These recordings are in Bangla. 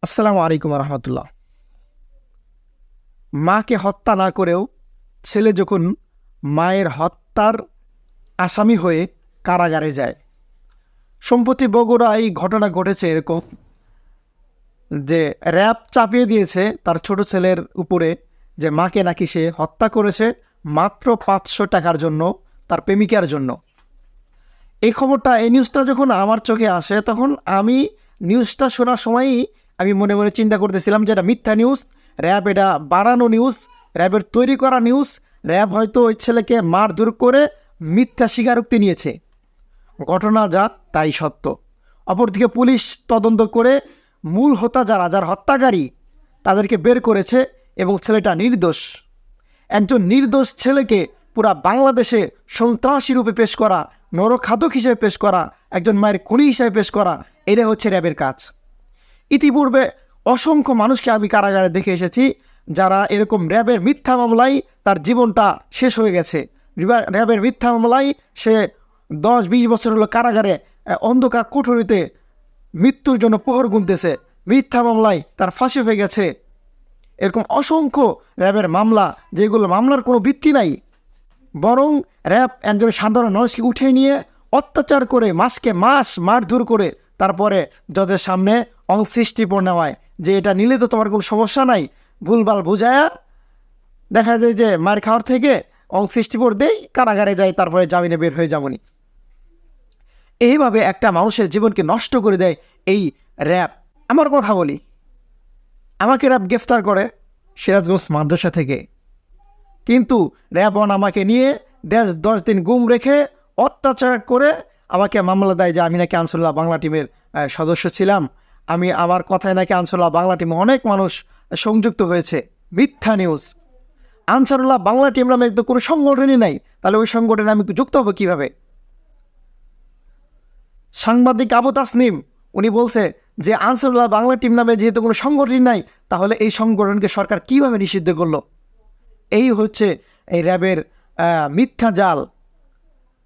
আসসালামু আলাইকুম রহমতুল্লাহ। মাকে হত্যা না করেও ছেলে যখন মায়ের হত্যার আসামি হয়ে কারাগারে যায়। সম্প্রতি বগুড়া এই ঘটনা ঘটেছে এরকম যে র্যাব চাপিয়ে দিয়েছে তার ছোট ছেলের উপরে যে মাকে নাকি সে হত্যা করেছে মাত্র 500 টাকার জন্য, তার প্রেমিকার জন্য। এই নিউজটা যখন আমার চোখে আসে তখন আমি নিউজটা শোনার সময়ই আমি মনে মনে চিন্তা করতেছিলাম যে এটা মিথ্যা নিউজ, র্যাব এটা বাড়ানো নিউজ, র্যাবের তৈরি করা নিউজ। র্যাব হয়তো ওই ছেলেকে মারধর করে মিথ্যা স্বীকারোক্তি নিয়েছে। ঘটনা যা তাই সত্য। অপরদিকে পুলিশ তদন্ত করে মূল হোতা যারা হত্যাকারী তাদেরকে বের করেছে এবং ছেলেটা নির্দোষ। একজন নির্দোষ ছেলেকে পুরা বাংলাদেশে সন্ত্রাসী রূপে পেশ করা, নরখাদক হিসেবে পেশ করা, একজন মায়ের খুনি হিসেবে পেশ করা, এটা হচ্ছে র্যাবের কাজ। ইতিপূর্বে অসংখ্য মানুষকে আমি কারাগারে দেখে এসেছি যারা এরকম র্যাবের মিথ্যা মামলায় তার জীবনটা শেষ হয়ে গেছে। র্যাবের মিথ্যা মামলায় সে 10-20 বছর হলো কারাগারে অন্ধকার কোঠরিতে মৃত্যুর জন্য প্রহর গুনতেছে। মিথ্যা মামলায় তার ফাঁসি হয়ে গেছে। এরকম অসংখ্য র্যাবের মামলা, যেগুলো মামলার কোনো ভিত্তি নাই, বরং র্যাব একজন সাধারণ মানুষকে উঠে নিয়ে অত্যাচার করে মাসকে মাস মারধর করে তারপরে জজের সামনে অংশিষ্টিপর নেওয়ায় যে এটা নিলে তো তোমার কোনো সমস্যা নাই, ভুলভাল বুঝায়া দেখা যায় যে মার খাওয়ার থেকে অংশিষ্টিপর দেই, কারাগারে যায়, তারপরে জামিনে বের হয়ে যাবনি। এইভাবে একটা মানুষের জীবনকে নষ্ট করে দেয় এই র্যাব। আমার কথা বলি, আমাকে র্যাব গ্রেফতার করে সিরাজগঞ্জ মাদ্রাসা থেকে, কিন্তু র্যাব আমাকে নিয়ে 10 দিন গুম রেখে অত্যাচার করে আমাকে মামলা দেয় যে আমি নাকি আনসারুল্লাহ বাংলা টিমের সদস্য ছিলাম। আমার কথায় নাকি আনসারুল্লাহ বাংলা টিমে অনেক মানুষ সংযুক্ত হয়েছে। মিথ্যা নিউজ। আনসারুল্লাহ বাংলা টিম নামে তো কোনো সংগঠনই নাই, তাহলে ওই সংগঠনে আমি যুক্ত হবো কীভাবে? সাংবাদিক আবু তাসনিম উনি বলছে যে আনসারুল্লাহ বাংলা টিম নামে যেহেতু কোনো সংগঠন নাই, তাহলে এই সংগঠনকে সরকার কীভাবে নিষিদ্ধ করলো? এই হচ্ছে এই র্যাবের মিথ্যা জাল,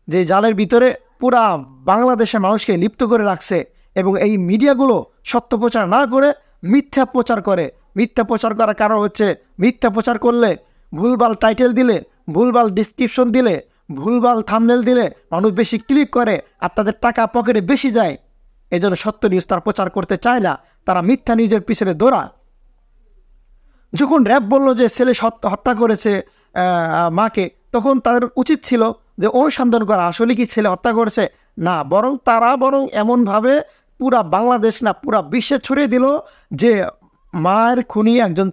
যে জালের ভিতরে পুরা বাংলাদেশের মানুষকে লিপ্ত করে রাখছে। এবং এই মিডিয়াগুলো সত্য প্রচার না করে মিথ্যা প্রচার করে। মিথ্যা প্রচার করার কারণ হচ্ছে, মিথ্যা প্রচার করলে, ভুলভাল টাইটেল দিলে, ভুলভাল ডিসক্রিপশন দিলে, ভুলভাল থাম্বনেল দিলে মানুষ বেশি ক্লিক করে আর তাদের টাকা পকেটে বেশি যায়। এই জন্য সত্য নিউজ তারা প্রচার করতে চায় না, তারা মিথ্যা নিউজের পিছনে দৌড়ায়। যখন র্যাব বলল যে ছেলে হত্যা করেছে মাকে, তখন তাদের উচিত ছিল যে অনুসন্ধান করা আসলে কি ছেলে হত্যা করেছে না, তারা এমনভাবে পুরা বাংলাদেশ না পুরা বিশ্বে ছড়িয়ে দিল যে মায়ের খুনি একজন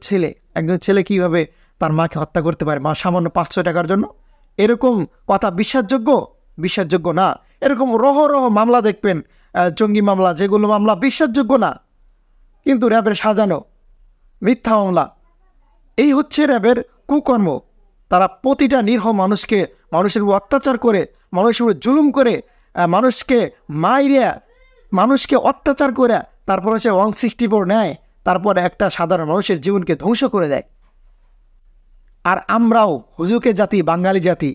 ছেলে কীভাবে তার মাকে হত্যা করতে পারে সামান্য 500 টাকার জন্য। এরকম কথা বিশ্বাসযোগ্য না। এরকম রহ মামলা দেখবেন, জঙ্গি মামলা, যেগুলো মামলা বিশ্বাসযোগ্য না, কিন্তু র্যাবের সাজানো মিথ্যা মামলা। এই হচ্ছে র্যাবের কুকর্ম। তারা প্রতিটা নিরীহ মানুষের উপর অত্যাচার করে, মানুষের উপর জুলুম করে, মানুষকে মাইরে, মানুষকে অত্যাচার করে তারপর হচ্ছে 164 নেয়, তারপরে একটা সাধারণ মানুষের জীবনকে ধ্বংস করে দেয়। আর আমরাও হুজুকে জাতি, বাঙালি জাতি,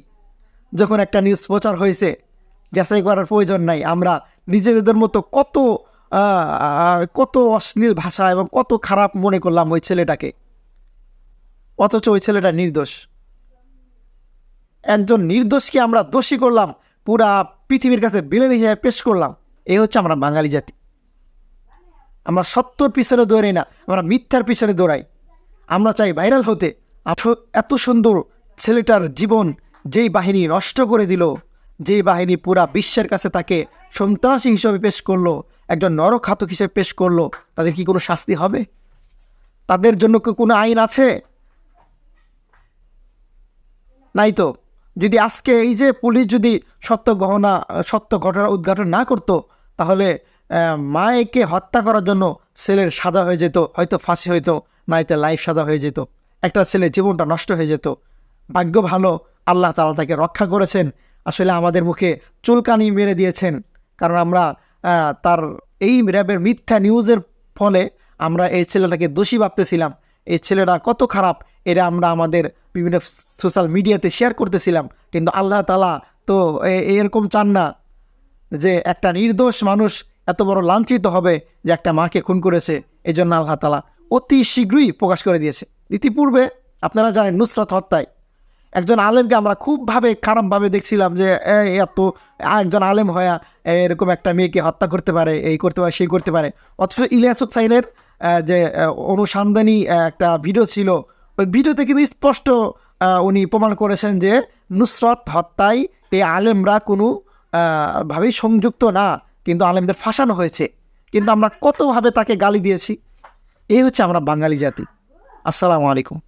যখন একটা নিউজ প্রচার হয়েছে, যাচাই করার প্রয়োজন নাই, আমরা নিজেদের মতো কত অশ্লীল ভাষা এবং কত খারাপ মনে করলাম ওই ছেলেটাকে, অথচ ওই ছেলেটা নির্দোষ। একজন নির্দোষকে আমরা দোষী করলাম, পুরা পৃথিবীর কাছে বিলেন হিসেবে পেশ করলাম। এই হচ্ছে আমরা বাঙালি জাতি। আমরা সত্যর পিছনে দৌড়াই না, আমরা মিথ্যার পিছনে দৌড়াই। আমরা চাই ভাইরাল হতে। এত সুন্দর ছেলেটার জীবন যেই বাহিনী নষ্ট করে দিল, যেই বাহিনী পুরা বিশ্বের কাছে তাকে সন্ত্রাসী হিসেবে পেশ করলো, একজন নরঘাতক হিসেবে পেশ করলো, তাদের কি কোনো শাস্তি হবে? তাদের জন্য কি কোনো আইন আছে? নাই তো। যদি আজকে এই যে পুলিশ যদি সত্য ঘটনা উদ্ঘাটন না করত, তাহলে মায়েকে হত্যা করার জন্য ছেলের সাজা হয়ে যেত, হয়তো ফাঁসি হইতো, নাইতে লাইফ সাজা হয়ে যেত, একটা ছেলের জীবনটা নষ্ট হয়ে যেত। ভাগ্য ভালো, আল্লাহ তাআলা তাকে রক্ষা করেছেন। আসলে আমাদের মুখে চুলকানি মেরে দিয়েছেন, কারণ আমরা তার এই র্যাবের মিথ্যা নিউজের ফলে আমরা এই ছেলেটাকে দোষী ভাবতেছিলাম। এই ছেলেটা কত খারাপ এটা আমরা আমাদের বিভিন্ন সোশ্যাল মিডিয়াতে শেয়ার করতেছিলাম, কিন্তু আল্লাহ তাআলা তো এরকম চান না যে একটা নির্দোষ মানুষ এত বড় লাঞ্ছিত হবে যে একটা মাকে খুন করেছে। এই জন্য আল্লাহ তাআলা অতি শীঘ্রই প্রকাশ করে দিয়েছে। ইতিপূর্বে আপনারা জানেন নুসরাত হত্যায় একজন আলেমকে আমরা খুবভাবে খারাপভাবে দেখছিলাম যে এত একজন আলেম হয়ে এরকম একটা মেয়েকে হত্যা করতে পারে, এই করতে পারে, সেই করতে পারে। অথচ ইলিয়াস হুসাইনের যে অনুসন্ধানী একটা ভিডিও ছিল, ওই ভিডিওতে কিন্তু স্পষ্ট উনি প্রমাণ করেছেন যে নুসরাত হত্যায় এই আলেমরা কোনো ভাবেই সংযুক্ত না, কিন্তু আলেমদের ফাঁসানো হয়েছে। কিন্তু আমরা কতভাবে তাকে গালি দিয়েছি। এই হচ্ছে আমরা বাঙালি জাতি। আসসালামু আলাইকুম।